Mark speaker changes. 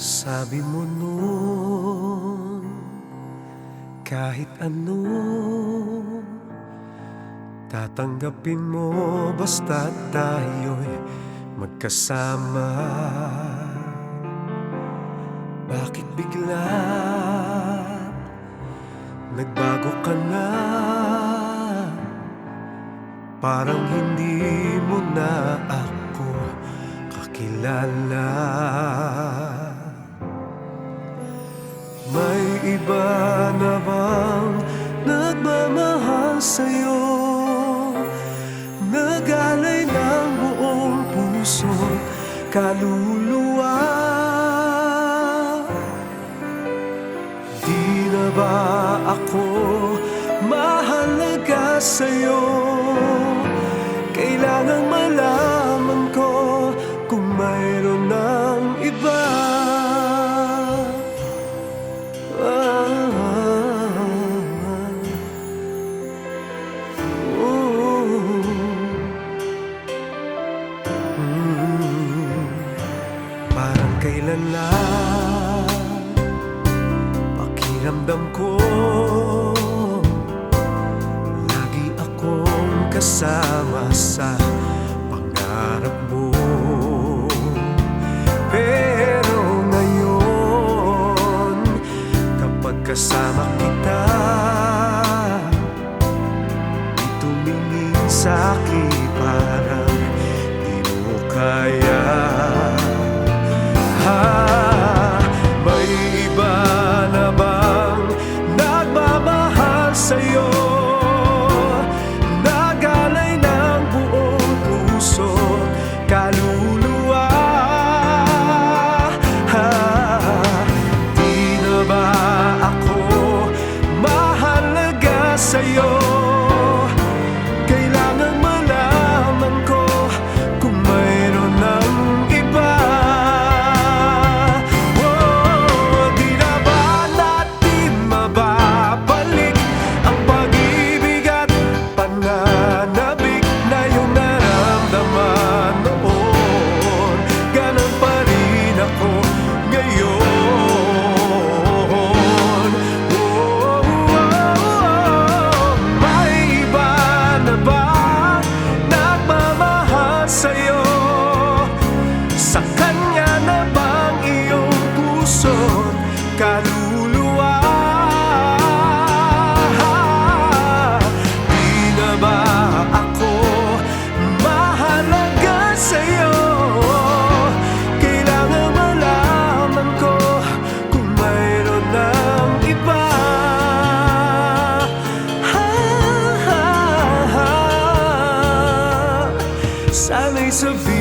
Speaker 1: Sabi mo noon, kahit ano tatanggapin mo basta't tayo'y magkasama. Bakit bigla nagbago ka na? Parang hindi mo na ako kakilala. May iba na bang nagmamahal sa'yo? Nagalay ng buong puso't kaluluwa. Di na ba ako mahalaga sa'yo? Kailangang malaman ko kung mayroon ng iba. Parang kailan lang pakiramdam ko lagi akong kasama sa pangarap mo. Pero ngayon kapag kasama kita, di tumingin sa'kin parang di mo kaya. May iba na bang nagmamahal sa'yo? Nagalay ng buong puso, kaluluwa. Di na ba ako mahalaga sa'yo? Kailangang malaman ko kung mayroon ng iba. Sa kanya na bang iyong puso't kaluluwa? Di na ba ako mahalaga sa'yo? Kailangan malaman ko kung mayroon ng iba. Sana'y sabihin